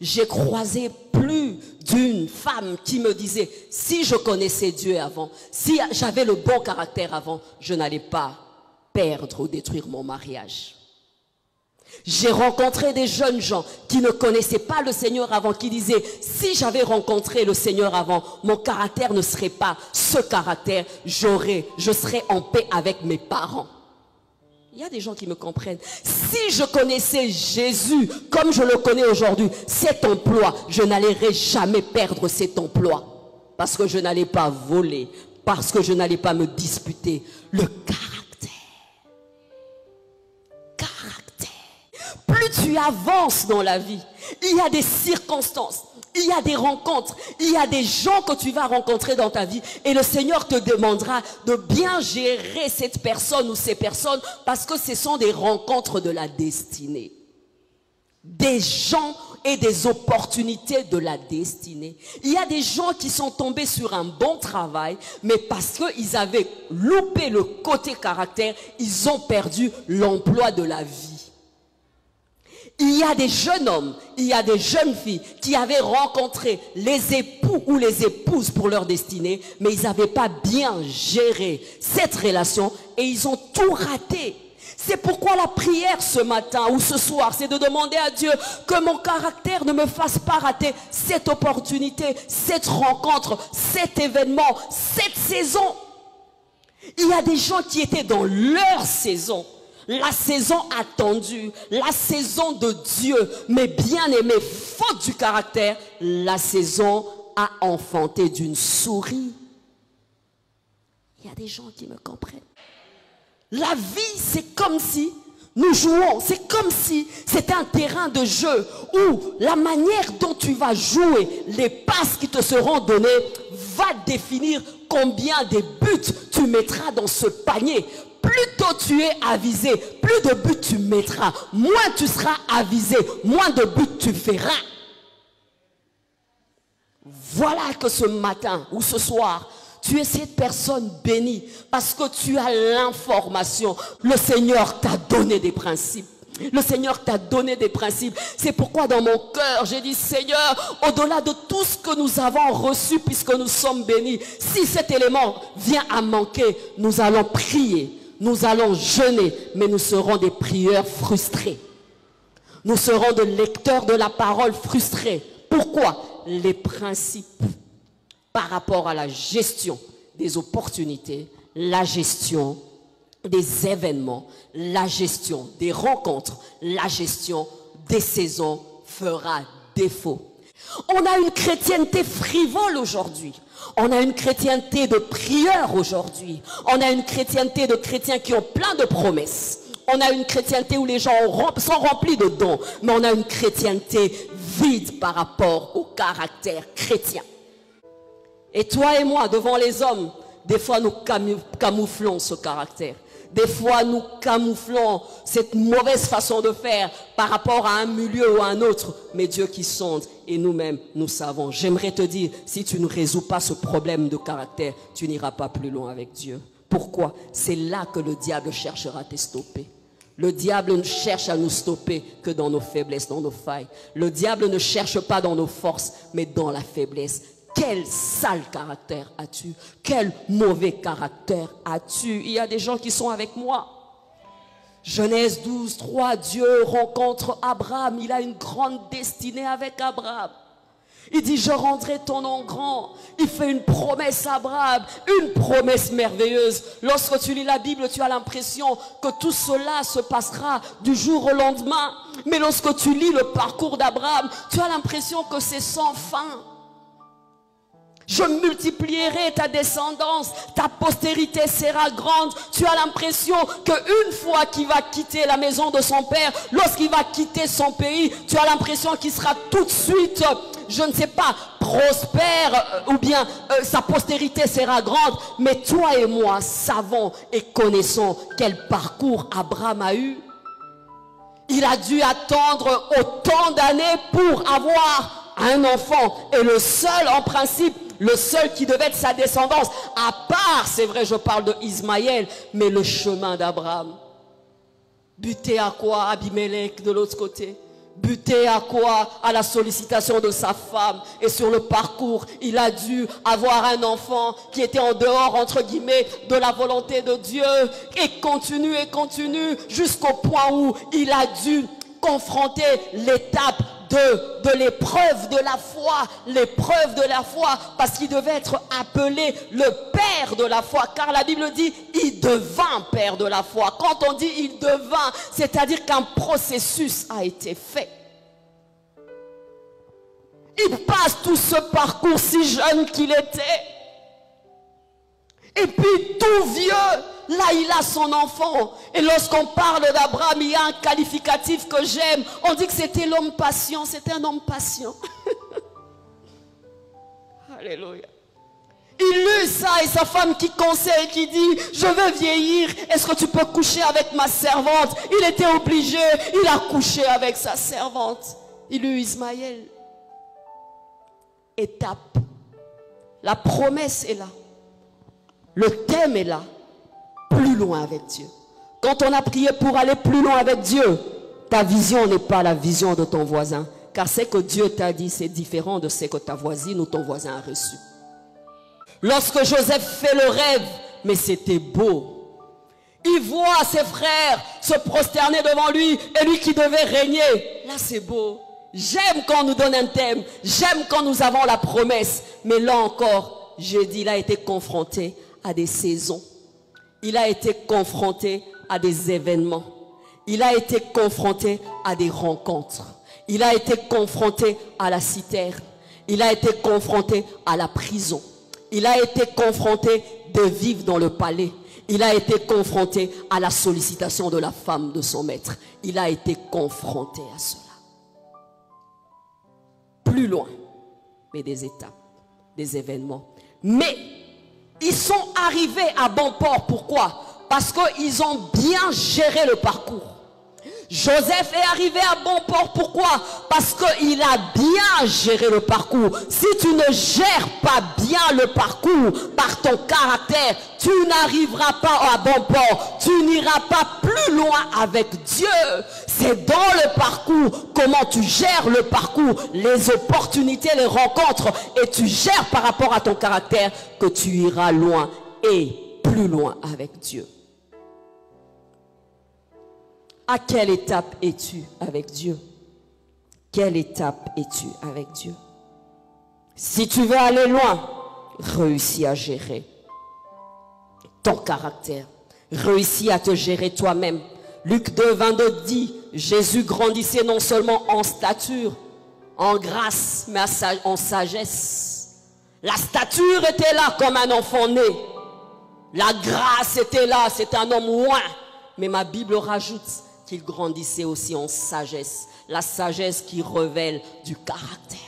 J'ai croisé plus d'une femme qui me disait, si je connaissais Dieu avant, si j'avais le bon caractère avant, je n'allais pas perdre ou détruire mon mariage. J'ai rencontré des jeunes gens qui ne connaissaient pas le Seigneur avant, qui disaient, si j'avais rencontré le Seigneur avant, mon caractère ne serait pas ce caractère, je serais en paix avec mes parents. Il y a des gens qui me comprennent. Si je connaissais Jésus comme je le connais aujourd'hui, cet emploi, je n'allais jamais perdre cet emploi. Parce que je n'allais pas voler, parce que je n'allais pas me disputer. Le caractère. Plus tu avances dans la vie, il y a des circonstances, il y a des rencontres, il y a des gens que tu vas rencontrer dans ta vie et le Seigneur te demandera de bien gérer cette personne ou ces personnes parce que ce sont des rencontres de la destinée. Des gens et des opportunités de la destinée. Il y a des gens qui sont tombés sur un bon travail, mais parce qu'ils avaient loupé le côté caractère, ils ont perdu l'emploi de la vie. Il y a des jeunes hommes, il y a des jeunes filles qui avaient rencontré les époux ou les épouses pour leur destinée, mais ils n'avaient pas bien géré cette relation et ils ont tout raté. C'est pourquoi la prière ce matin ou ce soir, c'est de demander à Dieu que mon caractère ne me fasse pas rater cette opportunité, cette rencontre, cet événement, cette saison. Il y a des gens qui étaient dans leur saison. La saison attendue, la saison de Dieu, mais bien aimé, faute du caractère, la saison a enfanté d'une souris. Il y a des gens qui me comprennent. La vie, c'est comme si nous jouons, c'est comme si c'était un terrain de jeu où la manière dont tu vas jouer, les passes qui te seront données, va définir combien de buts tu mettras dans ce panier. Plus tôt tu es avisé, plus de buts tu mettras. Moins tu seras avisé, moins de buts tu feras. Voilà que ce matin ou ce soir, tu es cette personne bénie parce que tu as l'information. Le Seigneur t'a donné des principes. Le Seigneur t'a donné des principes. C'est pourquoi dans mon cœur, j'ai dit, Seigneur, au-delà de tout ce que nous avons reçu puisque nous sommes bénis, si cet élément vient à manquer, nous allons prier. Nous allons jeûner, mais nous serons des prieurs frustrés. Nous serons des lecteurs de la parole frustrés. Pourquoi? Les principes par rapport à la gestion des opportunités, la gestion des événements, la gestion des rencontres, la gestion des saisons fera défaut. On a une chrétienté frivole aujourd'hui. On a une chrétienté de prieurs aujourd'hui. On a une chrétienté de chrétiens qui ont plein de promesses. On a une chrétienté où les gens sont remplis de dons. Mais on a une chrétienté vide par rapport au caractère chrétien. Et toi et moi, devant les hommes, des fois nous camouflons ce caractère. Des fois, nous camouflons cette mauvaise façon de faire par rapport à un milieu ou à un autre. Mais Dieu qui sonde et nous-mêmes, nous savons. J'aimerais te dire, si tu ne résous pas ce problème de caractère, tu n'iras pas plus loin avec Dieu. Pourquoi? C'est là que le diable cherchera à te stopper. Le diable ne cherche à nous stopper que dans nos faiblesses, dans nos failles. Le diable ne cherche pas dans nos forces, mais dans la faiblesse. Quel sale caractère as-tu? Quel mauvais caractère as-tu? Il y a des gens qui sont avec moi. Genèse 12, 3, Dieu rencontre Abraham. Il a une grande destinée avec Abraham. Il dit, je rendrai ton nom grand. Il fait une promesse à Abraham, une promesse merveilleuse. Lorsque tu lis la Bible, tu as l'impression que tout cela se passera du jour au lendemain. Mais lorsque tu lis le parcours d'Abraham, tu as l'impression que c'est sans fin. Je multiplierai ta descendance, ta postérité sera grande. Tu as l'impression qu'une fois qu'il va quitter la maison de son père, lorsqu'il va quitter son pays, tu as l'impression qu'il sera tout de suite, je ne sais pas, prospère ou bien sa postérité sera grande. Mais toi et moi savons et connaissons quel parcours Abraham a eu. Il a dû attendre autant d'années pour avoir un enfant. Et le seul en principe, le seul qui devait être sa descendance, à part, c'est vrai, je parle de Ismaël, mais le chemin d'Abraham. Buté à quoi? Abimelech de l'autre côté. Buté à quoi? À la sollicitation de sa femme. Et sur le parcours, il a dû avoir un enfant qui était en dehors, entre guillemets, de la volonté de Dieu. Et continue jusqu'au point où il a dû confronter l'étape de l'épreuve de la foi. L'épreuve de la foi, parce qu'il devait être appelé le père de la foi. Car la Bible dit, il devint père de la foi. Quand on dit il devint, c'est-à-dire qu'un processus a été fait. Il passe tout ce parcours si jeune qu'il était. Et puis tout vieux, là il a son enfant. Et lorsqu'on parle d'Abraham, il y a un qualificatif que j'aime. On dit que c'était l'homme patient. C'était un homme patient. Alléluia. Il lut ça et sa femme qui conseille, qui dit, je veux vieillir, est-ce que tu peux coucher avec ma servante? Il était obligé, il a couché avec sa servante. Il eut Ismaël. Étape. La promesse est là. Le thème est là. Plus loin avec Dieu. Quand on a prié pour aller plus loin avec Dieu, ta vision n'est pas la vision de ton voisin. Car ce que Dieu t'a dit, c'est différent de ce que ta voisine ou ton voisin a reçu. Lorsque Joseph fait le rêve, mais c'était beau. Il voit ses frères se prosterner devant lui et lui qui devait régner. Là, c'est beau. J'aime quand on nous donne un thème. J'aime quand nous avons la promesse. Mais là encore, j'ai dit, il a été confronté à des saisons. Il a été confronté à des événements. Il a été confronté à des rencontres. Il a été confronté à la citerne. Il a été confronté à la prison. Il a été confronté de vivre dans le palais. Il a été confronté à la sollicitation de la femme de son maître. Il a été confronté à cela. Plus loin, mais des étapes, des événements. Mais ils sont arrivés à bon port. Pourquoi? Parce qu'ils ont bien géré le parcours. Joseph est arrivé à bon port. Pourquoi? Parce qu'il a bien géré le parcours. Si tu ne gères pas bien le parcours par ton caractère, tu n'arriveras pas à bon port. Tu n'iras pas plus loin avec Dieu. C'est dans le parcours, comment tu gères le parcours, les opportunités, les rencontres, et tu gères par rapport à ton caractère, que tu iras loin et plus loin avec Dieu. À quelle étape es-tu avec Dieu? Quelle étape es-tu avec Dieu? Si tu veux aller loin, réussis à gérer ton caractère. Réussis à te gérer toi-même. Luc 2, 22 dit, Jésus grandissait non seulement en stature, en grâce, mais en sagesse. La stature était là comme un enfant né. La grâce était là, c'est un homme loin. Mais ma Bible rajoute qu'il grandissait aussi en sagesse. La sagesse qui révèle du caractère.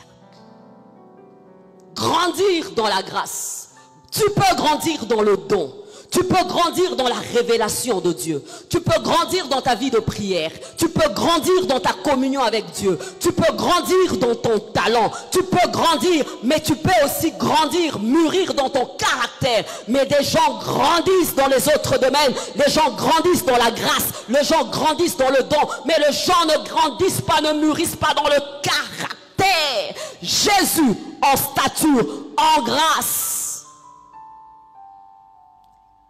Grandir dans la grâce. Tu peux grandir dans le don. Tu peux grandir dans la révélation de Dieu. Tu peux grandir dans ta vie de prière. Tu peux grandir dans ta communion avec Dieu. Tu peux grandir dans ton talent. Tu peux grandir, mais tu peux aussi grandir, mûrir dans ton caractère. Mais des gens grandissent dans les autres domaines. Les gens grandissent dans la grâce. Les gens grandissent dans le don. Mais les gens ne grandissent pas, ne mûrissent pas dans le caractère. Jésus en stature, en grâce.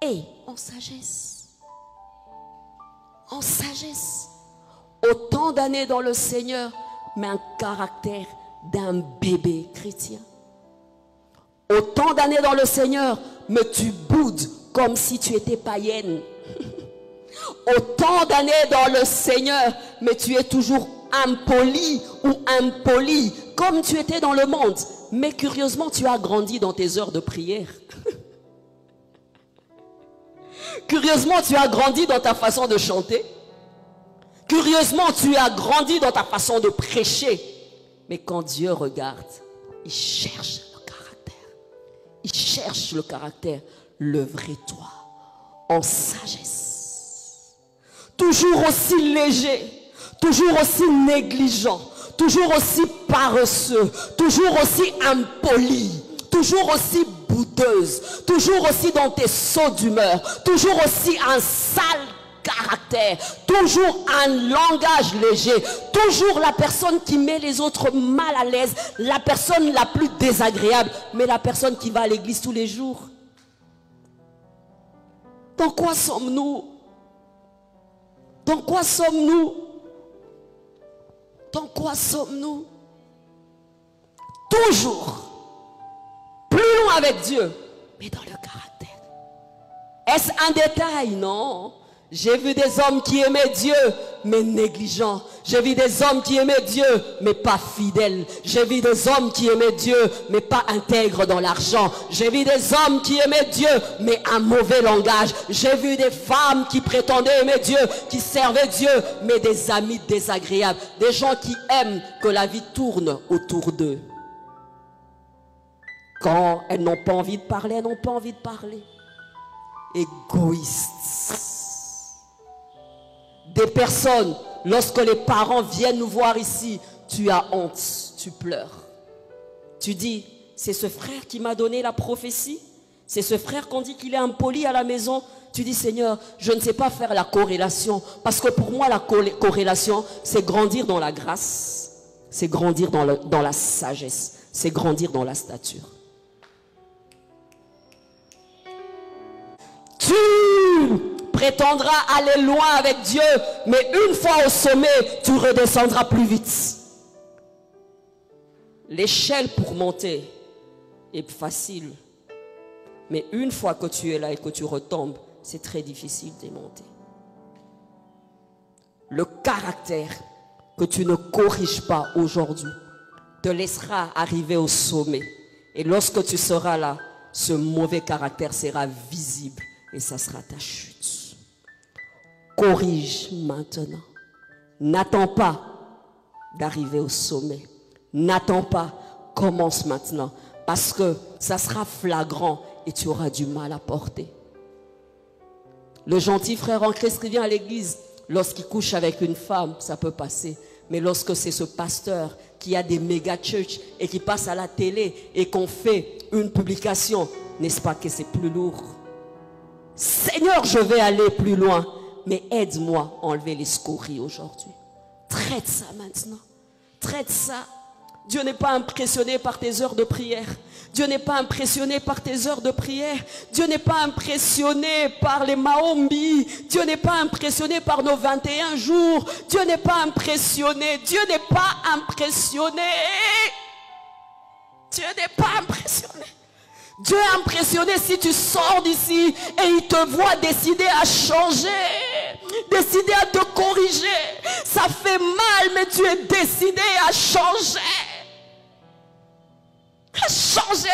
Et en sagesse. En sagesse. Autant d'années dans le Seigneur, mais un caractère d'un bébé chrétien. Autant d'années dans le Seigneur, mais tu boudes comme si tu étais païenne. Autant d'années dans le Seigneur, mais tu es toujours impoli ou impoli, comme tu étais dans le monde. Mais curieusement, tu as grandi dans tes heures de prière. Curieusement, tu as grandi dans ta façon de chanter. Curieusement, tu as grandi dans ta façon de prêcher. Mais quand Dieu regarde, il cherche le caractère. Il cherche le caractère. Le vrai toi, en sagesse. Toujours aussi léger, toujours aussi négligent, toujours aussi paresseux, toujours aussi impoli, toujours aussi boudeuse, toujours aussi dans tes sauts d'humeur, toujours aussi un sale caractère, toujours un langage léger, toujours la personne qui met les autres mal à l'aise, la personne la plus désagréable, mais la personne qui va à l'église tous les jours. Dans quoi sommes-nous? Dans quoi sommes-nous? Dans quoi sommes-nous? Toujours plus loin avec Dieu, mais dans le caractère. Est-ce un détail? Non. J'ai vu des hommes qui aimaient Dieu, mais négligents. J'ai vu des hommes qui aimaient Dieu, mais pas fidèles. J'ai vu des hommes qui aimaient Dieu, mais pas intègres dans l'argent. J'ai vu des hommes qui aimaient Dieu, mais un mauvais langage. J'ai vu des femmes qui prétendaient aimer Dieu, qui servaient Dieu, mais des amis désagréables. Des gens qui aiment que la vie tourne autour d'eux. Quand elles n'ont pas envie de parler, elles n'ont pas envie de parler. Égoïstes. Des personnes, lorsque les parents viennent nous voir ici, tu as honte, tu pleures. Tu dis, c'est ce frère qui m'a donné la prophétie, c'est ce frère qu'on dit qu'il est impoli à la maison. Tu dis, Seigneur, je ne sais pas faire la corrélation, parce que pour moi la corrélation, c'est grandir dans la grâce, c'est grandir dans la sagesse, c'est grandir dans la stature. Tu prétendras aller loin avec Dieu, mais une fois au sommet, tu redescendras plus vite. L'échelle pour monter est facile, mais une fois que tu es là et que tu retombes, c'est très difficile de monter. Le caractère que tu ne corriges pas aujourd'hui te laissera arriver au sommet. Et lorsque tu seras là, ce mauvais caractère sera visible et ça sera ta chute. Corrige maintenant. N'attends pas d'arriver au sommet. N'attends pas, commence maintenant. Parce que ça sera flagrant et tu auras du mal à porter. Le gentil frère en Christ qui vient à l'église, lorsqu'il couche avec une femme, ça peut passer. Mais lorsque c'est ce pasteur qui a des méga church et qui passe à la télé et qu'on fait une publication, n'est-ce pas que c'est plus lourd? Seigneur, je vais aller plus loin, mais aide-moi à enlever les scories aujourd'hui. Traite ça maintenant. Traite ça. Dieu n'est pas impressionné par tes heures de prière. Dieu n'est pas impressionné par tes heures de prière. Dieu n'est pas impressionné par les Maombi. Dieu n'est pas impressionné par nos 21 jours. Dieu n'est pas impressionné. Dieu n'est pas impressionné. Dieu n'est pas impressionné. Dieu est impressionné si tu sors d'ici et il te voit décider à changer, décider à te corriger. Ça fait mal, mais tu es décidé à changer. À changer.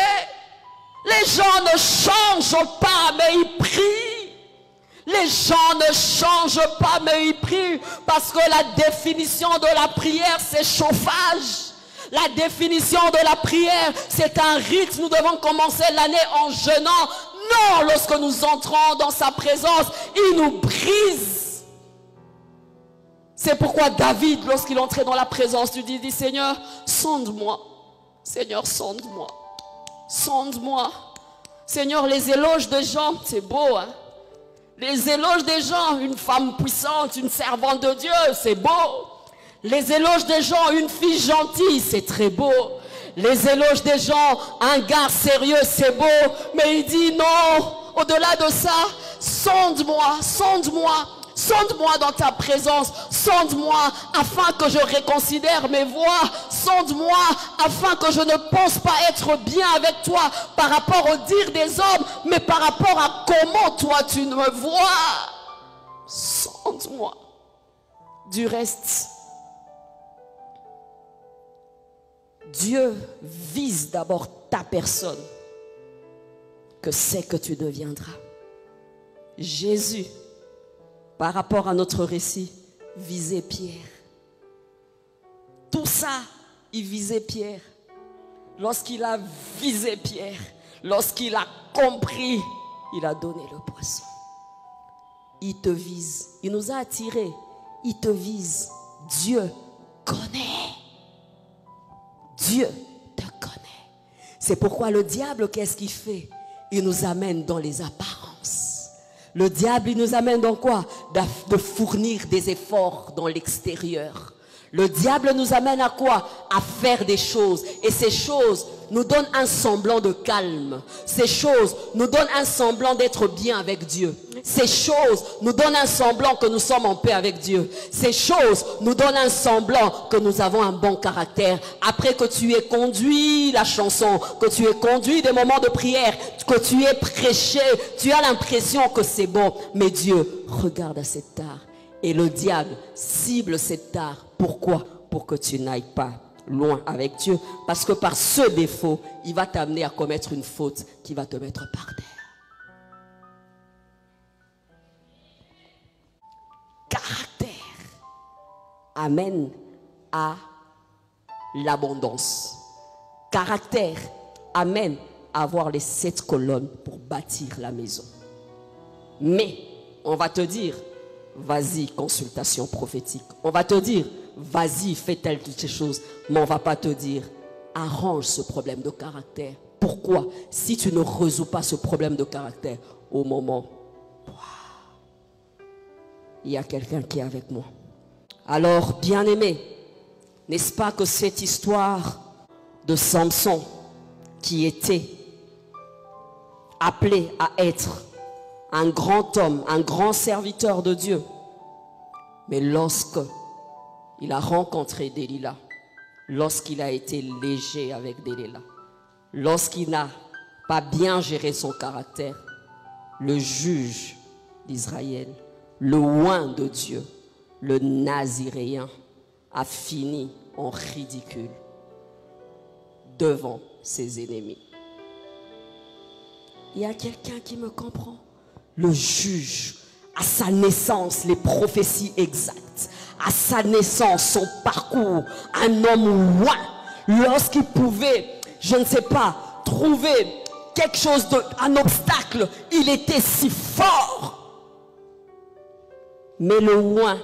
Les gens ne changent pas, mais ils prient. Les gens ne changent pas, mais ils prient. Parce que la définition de la prière, c'est chauffage. La définition de la prière, c'est un rite. Nous devons commencer l'année en jeûnant. Non, lorsque nous entrons dans sa présence, il nous brise. C'est pourquoi David, lorsqu'il entrait dans la présence, dit Seigneur, sonde-moi. Seigneur, sonde-moi. Sonde-moi. Seigneur, les éloges des gens, c'est beau, hein? Les éloges des gens, une femme puissante, une servante de Dieu, c'est beau. Les éloges des gens, une fille gentille, c'est très beau. Les éloges des gens, un gars sérieux, c'est beau. Mais il dit non, au-delà de ça, sonde-moi, sonde-moi, sonde-moi dans ta présence. Sonde-moi afin que je reconsidère mes voies. Sonde-moi afin que je ne pense pas être bien avec toi par rapport au dire des hommes, mais par rapport à comment toi tu me vois. Sonde-moi. Du reste, Dieu vise d'abord ta personne, que c'est que tu deviendras. Jésus, par rapport à notre récit, visait Pierre. Tout ça, il visait Pierre. Lorsqu'il a visé Pierre, lorsqu'il a compris, il a donné le poisson. Il te vise. Il nous a attirés. Il te vise. Dieu connaît. Dieu te connaît. C'est pourquoi le diable, qu'est-ce qu'il fait? Il nous amène dans les apparences. Le diable, il nous amène dans quoi? de fournir des efforts dans l'extérieur. Le diable nous amène à quoi? À faire des choses. Et ces choses nous donnent un semblant de calme. Ces choses nous donnent un semblant d'être bien avec Dieu. Ces choses nous donnent un semblant que nous sommes en paix avec Dieu. Ces choses nous donnent un semblant que nous avons un bon caractère. Après que tu aies conduit la chanson, que tu aies conduit des moments de prière, que tu aies prêché, tu as l'impression que c'est bon. Mais Dieu regarde à cette tare. Et le diable cible cette tare. Pourquoi? Pour que tu n'ailles pas loin avec Dieu. Parce que par ce défaut, il va t'amener à commettre une faute qui va te mettre par terre. Caractère amène à l'abondance. Caractère amène à avoir les 7 colonnes pour bâtir la maison. Mais on va te dire, vas-y, consultation prophétique. On va te dire, vas-y, fais telle chose. Mais on ne va pas te dire, arrange ce problème de caractère. Pourquoi? Si tu ne résous pas ce problème de caractère au moment, il y a quelqu'un qui est avec moi. Alors, bien-aimé, n'est-ce pas que cette histoire de Samson qui était appelé à être un grand homme, un grand serviteur de Dieu. Mais lorsque il a rencontré Delilah, lorsqu'il a été léger avec Delilah, lorsqu'il n'a pas bien géré son caractère, le juge d'Israël, le oint de Dieu, le naziréen, a fini en ridicule devant ses ennemis. Il y a quelqu'un qui me comprend? Le juge, à sa naissance, les prophéties exactes, à sa naissance, son parcours, un homme oint, lorsqu'il pouvait, je ne sais pas, trouver quelque chose, un obstacle, il était si fort. Mais le oint,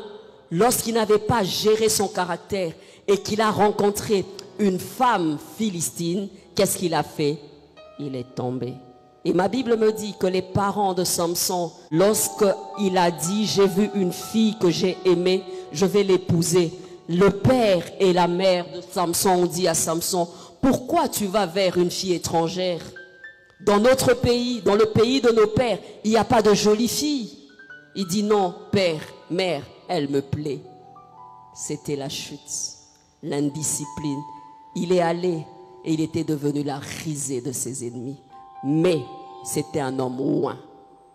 lorsqu'il n'avait pas géré son caractère et qu'il a rencontré une femme philistine, qu'est-ce qu'il a fait? Il est tombé. Et ma Bible me dit que les parents de Samson, lorsqu'il a dit « J'ai vu une fille que j'ai aimée, je vais l'épouser », le père et la mère de Samson ont dit à Samson « Pourquoi tu vas vers une fille étrangère? Dans notre pays, dans le pays de nos pères, il n'y a pas de jolie fille. » Il dit « Non, père, mère, elle me plaît. » C'était la chute, l'indiscipline. Il est allé et il était devenu la risée de ses ennemis. Mais c'était un homme oint.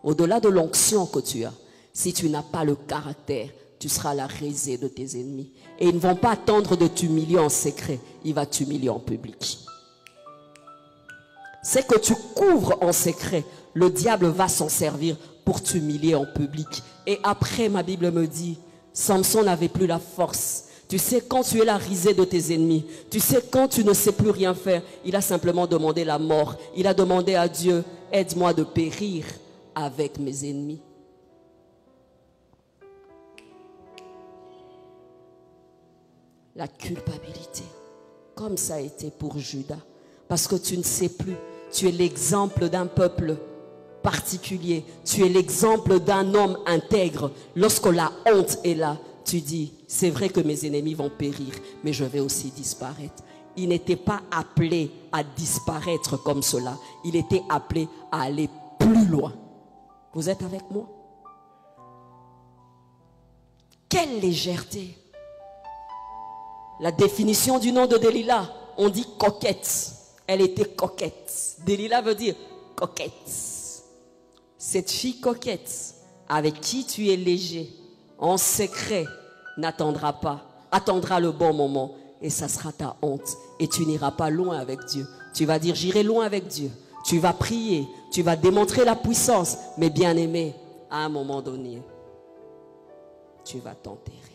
Au-delà de l'onction que tu as, si tu n'as pas le caractère, tu seras la risée de tes ennemis. Et ils ne vont pas attendre de t'humilier en secret, il va t'humilier en public. C'est que tu couvres en secret, le diable va s'en servir pour t'humilier en public. Et après, ma Bible me dit, Samson n'avait plus la force. Tu sais, quand tu es la risée de tes ennemis, tu sais, quand tu ne sais plus rien faire, il a simplement demandé la mort. Il a demandé à Dieu, aide-moi de périr avec mes ennemis. La culpabilité, comme ça a été pour Judas, parce que tu ne sais plus, tu es l'exemple d'un peuple particulier, tu es l'exemple d'un homme intègre. Lorsque la honte est là, tu dis, c'est vrai que mes ennemis vont périr, mais je vais aussi disparaître. Il n'était pas appelé à disparaître comme cela. Il était appelé à aller plus loin. Vous êtes avec moi? Quelle légèreté! La définition du nom de Delilah, on dit coquette. Elle était coquette. Delilah veut dire coquette. Cette fille coquette, avec qui tu es léger, en secret, n'attendra pas, attendra le bon moment et ça sera ta honte et tu n'iras pas loin avec Dieu. Tu vas dire j'irai loin avec Dieu, tu vas prier, tu vas démontrer la puissance, mais bien aimé, à un moment donné, tu vas t'enterrer.